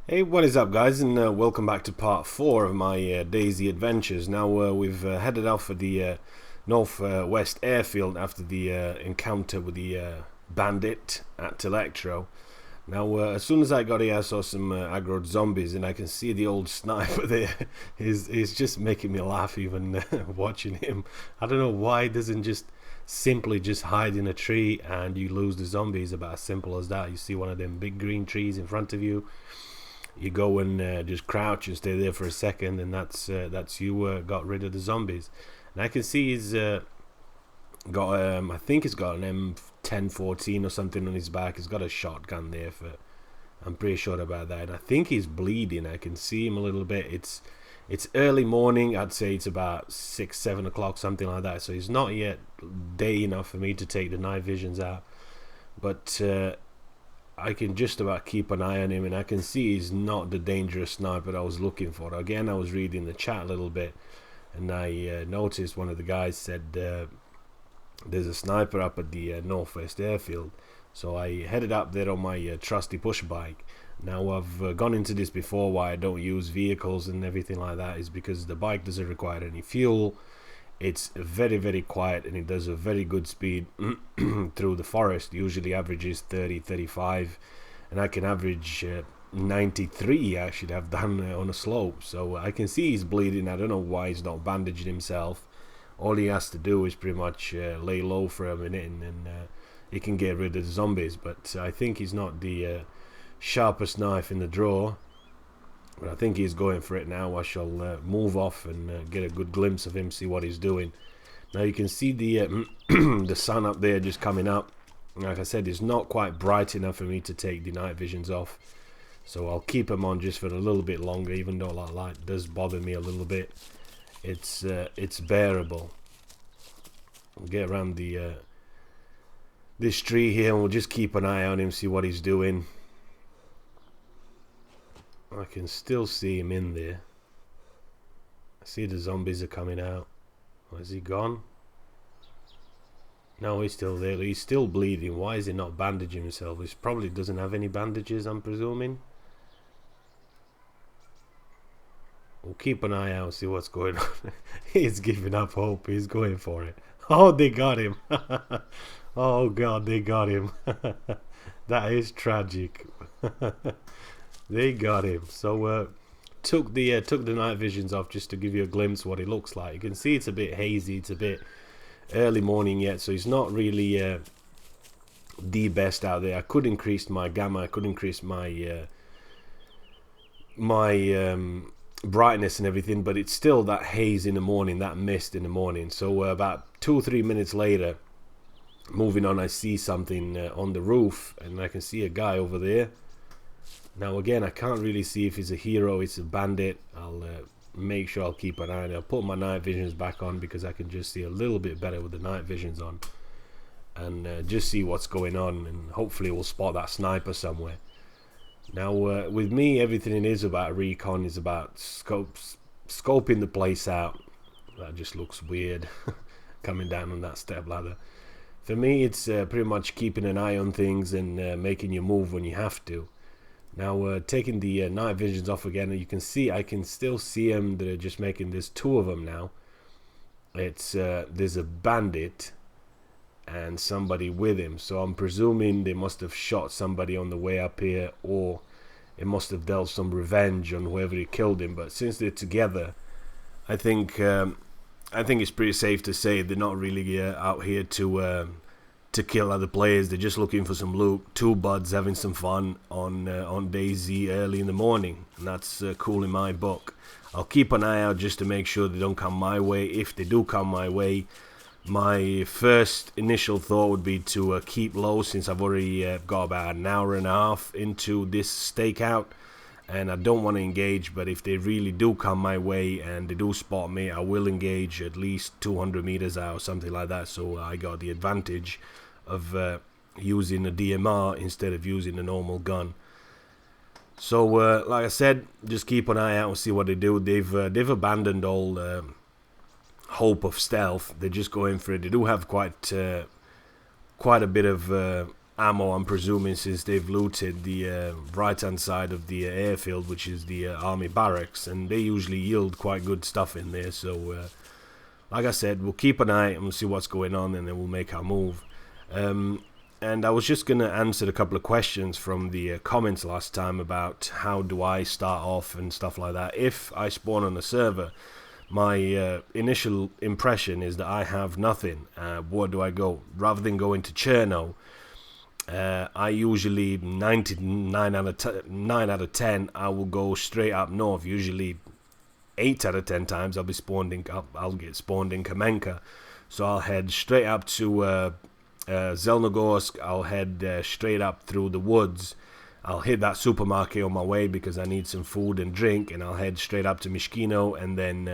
Hey, what is up, guys, and welcome back to part 4 of my Dayz adventures. Now we've headed out for the northwest airfield after the encounter with the bandit at Electro. Now, as soon as I got here, I saw some aggroed zombies, and I can see the old sniper there. He's just making me laugh even watching him. I don't know why he doesn't just simply just hide in a tree and you lose the zombies. About as simple as that. You see one of them big green trees in front of you. You go and just crouch and stay there for a second, and that's you got rid of the zombies. And I can see he's got I think he's got an M1014 or something on his back. He's got a shotgun there for. I'm pretty sure about that. And I think he's bleeding. I can see him a little bit. It's early morning. I'd say it's about 6-7 o'clock, something like that. So it's not yet day enough for me to take the night visions out, but I can just about keep an eye on him, and I can see he's not the dangerous sniper I was looking for. Again, I was reading the chat a little bit, and I noticed one of the guys said there's a sniper up at the northwest airfield. So I headed up there on my trusty push bike. Now, I've gone into this before. Why I don't use vehicles and everything like that is because the bike doesn't require any fuel. It's very, very quiet, and it does a very good speed through the forest. Usually averages 30-35, and I can average 93 I should have done on a slope. So I can see he's bleeding. I don't know why he's not bandaging himself. All he has to do is pretty much lay low for a minute, and then he can get rid of the zombies. But I think he's not the sharpest knife in the drawer. But I think he's going for it now. I shall move off and get a good glimpse of him, see what he's doing. Now you can see the the sun up there just coming up. Like I said, it's not quite bright enough for me to take the night visions off. So I'll keep them on just for a little bit longer, even though that light does bother me a little bit. It's bearable. We'll get around the this tree here, and we'll just keep an eye on him, see what he's doing. I can still see him in there. I see the zombies are coming out. Oh, is he gone? No, he's still there. He's still bleeding. Why is he not bandaging himself? He probably doesn't have any bandages, I'm presuming. We'll keep an eye out, see what's going on. He's giving up hope. He's going for it. Oh, they got him. Oh, God, they got him. That is tragic. They got him. So took the night visions off just to give you a glimpse what it looks like. You can see it's a bit hazy. It's a bit early morning yet, so it's not really the best out there. I could increase my gamma. I could increase my brightness and everything, but it's still that haze in the morning, that mist in the morning. So about 2 or 3 minutes later, moving on, I see something on the roof, and I can see a guy over there. Now again, I can't really see if he's a hero, it's a bandit. I'll make sure I'll keep an eye on it. I'll put my night visions back on because I can just see a little bit better with the night visions on, and just see what's going on, and hopefully we'll spot that sniper somewhere. Now with me, everything it is about recon is about scoping the place out. That just looks weird coming down on that step ladder. For me, it's pretty much keeping an eye on things and making you move when you have to. Now taking the night visions off again, and you can see I can still see them. They're just making, there's 2 of them now. It's there's a bandit and somebody with him, so I'm presuming they must have shot somebody on the way up here, or it must have dealt some revenge on whoever he killed him. But since they're together, I think it's pretty safe to say they're not really out here to kill other players. They're just looking for some loot. 2 buds having some fun on Dayz early in the morning, and that's cool in my book. I'll keep an eye out just to make sure they don't come my way. If they do come my way, my first initial thought would be to keep low, since I've already got about an hour and a half into this stakeout, and I don't want to engage. But if they really do come my way and they do spot me, I will engage at least 200 meters out or something like that, so I got the advantage of using a DMR instead of using a normal gun. So like I said, just keep an eye out and see what they do. They've abandoned all hope of stealth. They're just going for it. They do have quite a bit of ammo, I'm presuming, since they've looted the right hand side of the airfield, which is the army barracks, and they usually yield quite good stuff in there. So like I said, we'll keep an eye and we'll see what's going on, and then we'll make our move. And I was just going to answer a couple of questions from the comments last time about how do I start off and stuff like that. If I spawn on a server, my initial impression is that I have nothing. Where do I go? Rather than going to Cherno, I usually 9 out of 10 I will go straight up north. Usually 8 out of 10 times I'll get spawned in Kamenka, so I'll head straight up to Zelnogorsk. I'll head straight up through the woods. I'll hit that supermarket on my way because I need some food and drink, and I'll head straight up to Mishkino, and then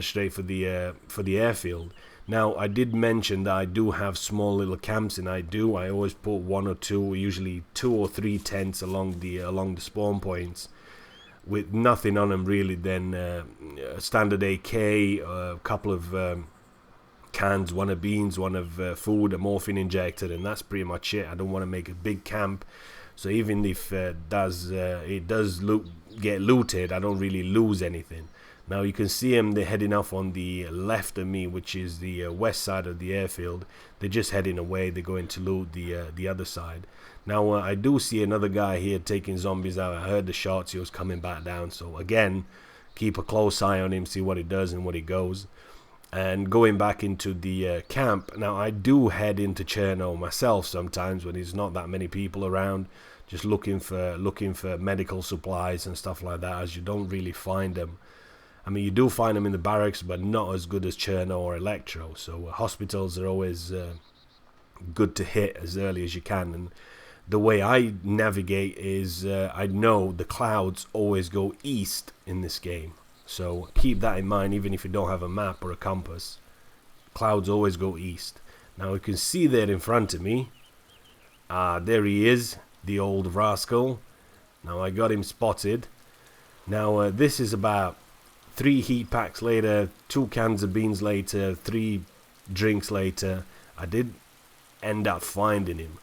straight for the airfield. Now, I did mention that I do have small little camps, and I always put 1 or 2, usually 2 or 3 tents along the spawn points, with nothing on them really. Then a standard AK, a couple of cans, one of beans, one of food, a morphine injector, and that's pretty much it. I don't want to make a big camp, so even if it does get looted, I don't really lose anything. Now you can see them, they're heading off on the left of me, which is the west side of the airfield. They're just heading away. They're going to loot the other side. Now I do see another guy here taking zombies out. I heard the shots. He was coming back down, so again, keep a close eye on him, see what he does and what he goes. And going back into the camp, now I do head into Cherno myself sometimes when there's not that many people around, just looking for medical supplies and stuff like that, as you don't really find them. I mean, you do find them in the barracks, but not as good as Cherno or Electro. So hospitals are always good to hit as early as you can. And the way I navigate is I know the clouds always go east in this game. So keep that in mind, even if you don't have a map or a compass. Clouds always go east. Now you can see there in front of me. There he is, the old rascal. Now I got him spotted. Now this is about 3 heat packs later, 2 cans of beans later, 3 drinks later. I did end up finding him.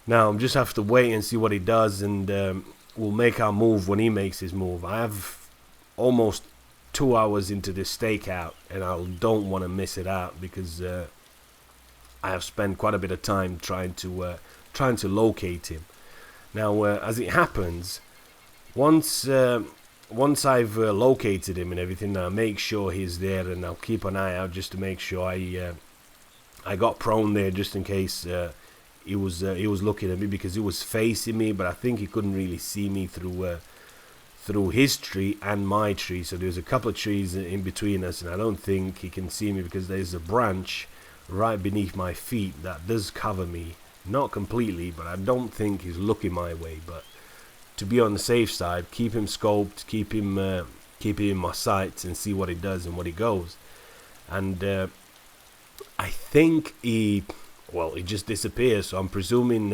Now I'm just have to wait and see what he does, and we'll make our move when he makes his move. I have almost 2 hours into this stakeout, and I don't want to miss it out because I have spent quite a bit of time trying to locate him. Now as it happens, once I've located him and everything, I'll make sure he's there, and I'll keep an eye out just to make sure I got prone there just in case he was looking at me, because he was facing me, but I think he couldn't really see me through his tree and my tree. So there's a couple of trees in between us, and I don't think he can see me because there's a branch right beneath my feet that does cover me, not completely, but I don't think he's looking my way. But to be on the safe side, keep him scoped, keep him in my sights, and see what he does and what he goes. And I think he just disappears. So I'm presuming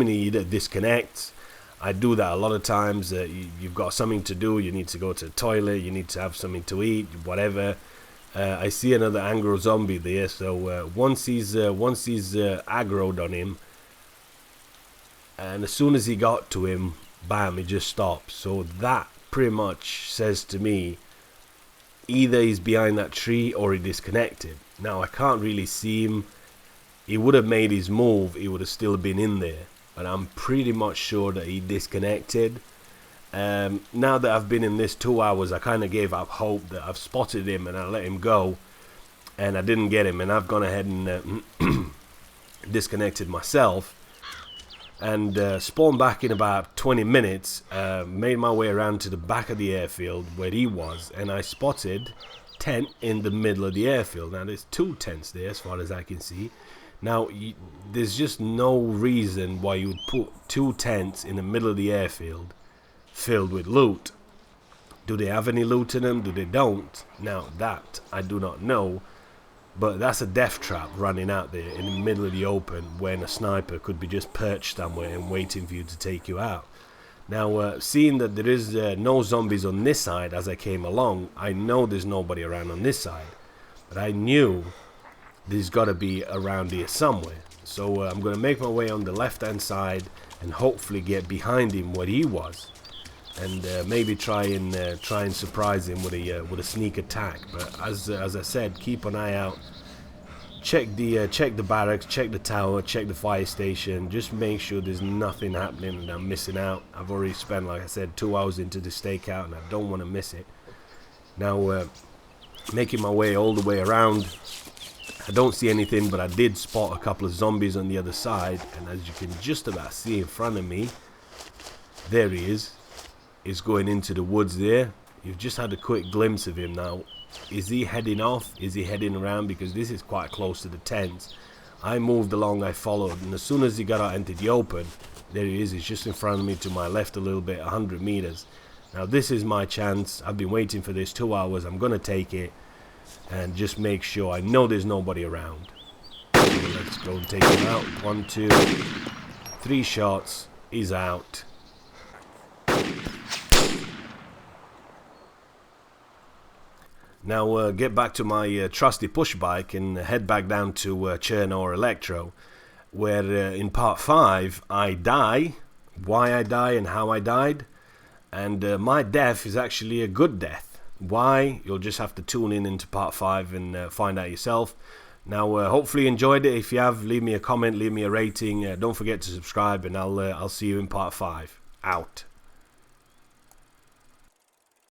he either disconnects. I do that a lot of times. You've got something to do. You need to go to the toilet. You need to have something to eat. Whatever. I see another aggro zombie there. So once he's aggroed on him, and as soon as he got to him, bam, he just stopped. So that pretty much says to me, either he's behind that tree or he disconnected. Now I can't really see him. He would have made his move. He would have still been in there. But I'm pretty much sure that he disconnected. Now that I've been in this 2 hours, I kind of gave up hope that I've spotted him and I let him go. And I didn't get him. And I've gone ahead and disconnected myself. And spawned back in about 20 minutes. Made my way around to the back of the airfield where he was. And I spotted tent in the middle of the airfield. Now there's 2 tents there as far as I can see. Now there's just no reason why you would put 2 tents in the middle of the airfield filled with loot. Do they have any loot in them? Do they don't? Now that I do not know, but that's a death trap running out there in the middle of the open when a sniper could be just perched somewhere and waiting for you to take you out. Now seeing that there is no zombies on this side as I came along, I know there's nobody around on this side, but I knew there's got to be around here somewhere. So I'm going to make my way on the left hand side and hopefully get behind him where he was, and maybe try and surprise him with a sneak attack. But as I said, keep an eye out. Check the barracks, check the tower, check the fire station. Just make sure there's nothing happening and I'm missing out. I've already spent, like I said, 2 hours into the stakeout and I don't want to miss it. Now, making my way all the way around. I don't see anything, but I did spot a couple of zombies on the other side, and as you can just about see in front of me, there he is. He's going into the woods there. You've just had a quick glimpse of him now. Is he heading off? Is he heading around? Because this is quite close to the tents. I moved along, I followed, and as soon as he got out into the open, there he is. He's just in front of me to my left a little bit, 100 meters. Now this is my chance. I've been waiting for this 2 hours. I'm going to take it and just make sure I know there's nobody around. So let's go and take him out. 1, 2, 3 shots. He's out. Now get back to my trusty push bike and head back down to Cherno or Electro, where in part 5 I die, why I die and how I died, and my death is actually a good death. Why? You'll just have to tune in into part 5 and find out yourself. Now hopefully you enjoyed it. If you have, leave me a comment, leave me a rating. Don't forget to subscribe, and I'll see you in part 5. Out.